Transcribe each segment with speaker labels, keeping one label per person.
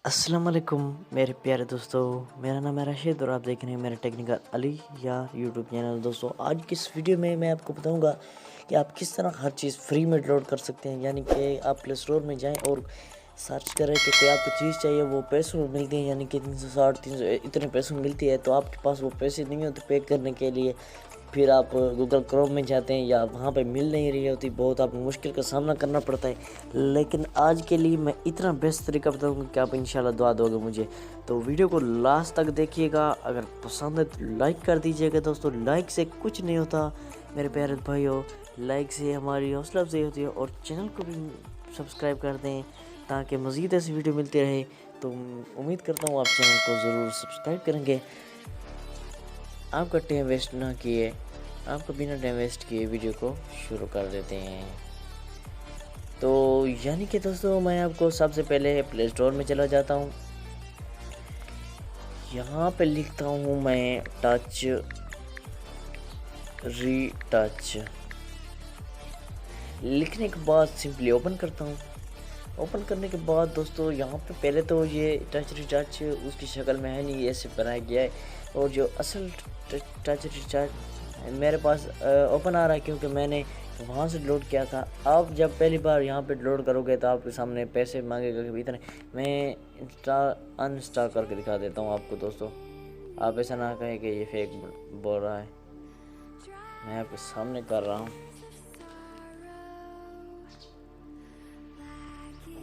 Speaker 1: अस्सलाम वालेकुम मेरे प्यारे दोस्तों। मेरा नाम है राशिद और आप देख रहे हैं मेरा टेक्निकल अली या यूट्यूब चैनल। दोस्तों आज की इस वीडियो में मैं आपको बताऊंगा कि आप किस तरह हर चीज़ फ्री में डाउनलोड कर सकते हैं। यानी कि आप प्ले स्टोर में जाएं और सर्च करें कि कोई आपको चीज़ चाहिए, वो पैसों में मिलती है, यानी कि 360 300 इतने पैसों में मिलती है। तो आपके पास वो पैसे नहीं होते पे करने के लिए, फिर आप गूगल क्रोम में जाते हैं या वहाँ पे मिल नहीं रही होती, बहुत आपको मुश्किल का सामना करना पड़ता है। लेकिन आज के लिए मैं इतना बेस्ट तरीका बताऊँगा कि आप इंशाल्लाह दुआ दोगे मुझे। तो वीडियो को लास्ट तक देखिएगा, अगर पसंद है तो लाइक कर दीजिएगा। दोस्तों लाइक से कुछ नहीं होता मेरे प्यारे भाइयों, लाइक से हमारी हौसला अफजाई होती है। और चैनल को भी सब्सक्राइब कर दें ताकि मज़ीद ऐसी वीडियो मिलती रहे। तो उम्मीद करता हूँ आप चैनल को ज़रूर सब्सक्राइब करेंगे। आपका टाइम वेस्ट ना किए, आपको बिना टाइम वेस्ट किए वीडियो को शुरू कर देते हैं। तो यानी कि दोस्तों मैं आपको सबसे पहले प्ले स्टोर में चला जाता हूँ। यहाँ पे लिखता हूँ मैं टच रीटच। लिखने के बाद सिंपली ओपन करता हूँ। ओपन करने के बाद दोस्तों यहाँ पे पहले तो ये टच रीटच उसकी शक्ल में है नहीं, ऐसे बनाया गया है। और जो असल टच रीटच मेरे पास ओपन आ रहा है क्योंकि मैंने वहाँ से लोड किया था। आप जब पहली बार यहाँ पे लोड करोगे तो आपके सामने पैसे मांगेगा कि इतने। मैं इंस्टॉल अनइंस्टॉल करके दिखा देता हूँ आपको। दोस्तों आप ऐसा ना कहें कि ये फेक बोल रहा है, मैं आपके सामने कर रहा हूँ।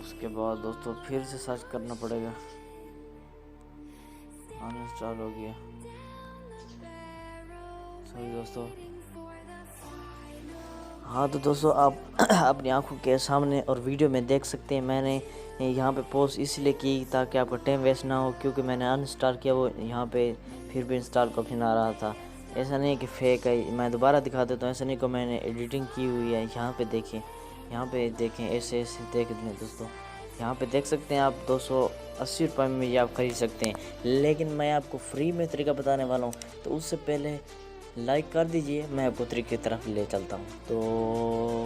Speaker 1: उसके बाद दोस्तों फिर से सर्च करना पड़ेगा। अनइंस्टॉल हो गया, सॉरी दोस्तों। हाँ तो दोस्तों आप अपनी आंखों के सामने और वीडियो में देख सकते हैं। मैंने यहाँ पे पोस्ट इसलिए की ताकि आपका टाइम वेस्ट ना हो, क्योंकि मैंने अनइंस्टॉल किया, वो यहाँ पे फिर भी इंस्टॉल का ऑप्शन आ रहा था। ऐसा नहीं है कि फेक है, मैं दोबारा दिखा देता हूँ। ऐसा नहीं कि मैंने एडिटिंग की हुई है। यहाँ पे देखें, यहाँ पे देखें, ऐसे ऐसे देख लें दोस्तों। यहाँ पे देख सकते हैं आप 280 रुपये में ये आप ख़रीद सकते हैं। लेकिन मैं आपको फ्री में तरीका बताने वाला हूँ, तो उससे पहले लाइक कर दीजिए, मैं आपको तरीके की तरफ ले चलता हूँ। तो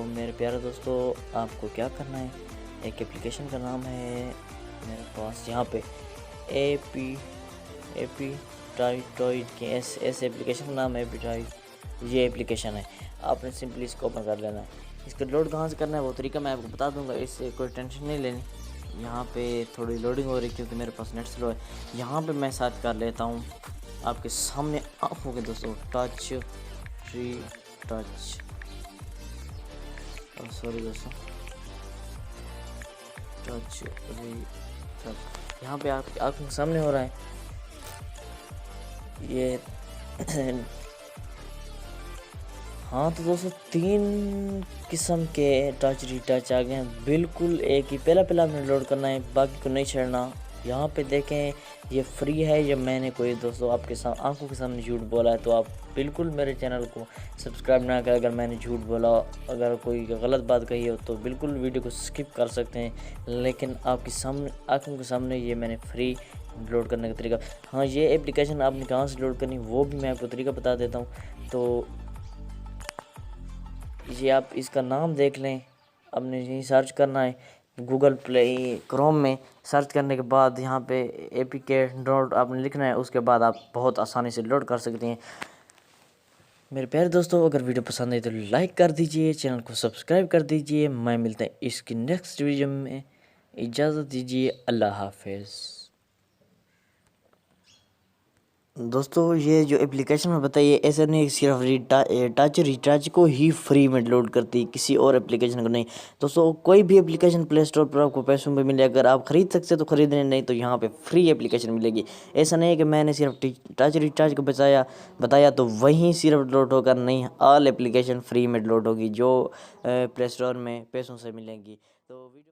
Speaker 1: मेरे प्यारे दोस्तों आपको क्या करना है, एक एप्लीकेशन का नाम है मेरे पास यहाँ पे एपी टाइटॉइड के ऐसे एप्लीकेशन का नाम है एपीटाइड। ये एप्लीकेशन है, आपने सिंपली इसको ओपन कर लेना है। इसका लोड कहाँ से करना है वो तरीका मैं आपको बता दूंगा, इससे कोई टेंशन नहीं लेनी। यहाँ पे थोड़ी लोडिंग हो रही है क्योंकि मेरे पास नेट स्लो है। यहाँ पे मैं सर्च कर लेता हूँ आपके सामने आँखों के दोस्तों टच री टच, सॉरी दोस्तों, टच री टच। यहाँ पे आपके आँखों के सामने हो रहा है ये। हाँ तो दोस्तों 3 किस्म के टच रीटच आ गए हैं। बिल्कुल एक ही पहला आपने लोड करना है, बाकी को नहीं छेड़ना। यहाँ पे देखें ये फ्री है। जब मैंने कोई दोस्तों आपके आंखों के सामने झूठ बोला है तो आप बिल्कुल मेरे चैनल को सब्सक्राइब ना करें। अगर मैंने झूठ बोला, अगर कोई गलत बात कही हो तो बिल्कुल वीडियो को स्किप कर सकते हैं। लेकिन आपके सामने आंखों के सामने ये मैंने फ्री लोड करने का तरीका। हाँ ये एप्लीकेशन आपने कहाँ से लोड करनी वो भी मैं आपको तरीका बता देता हूँ। तो ये आप इसका नाम देख लें, आपने यहीं सर्च करना है गूगल प्ले क्रोम में। सर्च करने के बाद यहाँ पे एपीके डाउनलोड आपने लिखना है, उसके बाद आप बहुत आसानी से लोड कर सकते हैं। मेरे प्यारे दोस्तों अगर वीडियो पसंद आई तो लाइक कर दीजिए, चैनल को सब्सक्राइब कर दीजिए। मैं मिलता है इसकी नेक्स्ट वीडियो में, इजाज़त दीजिए, अल्लाह हाफिज़। दोस्तों ये जो एप्लीकेशन में बताइए ऐसा नहीं सिर्फ टच रिचार्ज को ही फ्री में लोड करती है, किसी और एप्लीकेशन को नहीं। दोस्तों कोई भी एप्लीकेशन प्ले स्टोर पर आपको पैसों में मिले, अगर आप खरीद सकते तो खरीदने, नहीं तो यहाँ पे फ्री एप्लीकेशन मिलेगी। ऐसा नहीं है कि मैंने सिर्फ टच रिचार्ज को बताया तो वहीं सिर्फ लोड होगा, नहीं, ऑल एप्लीकेशन फ्री में लोड होगी जो प्ले स्टोर में पैसों से मिलेंगी। तो वीडियो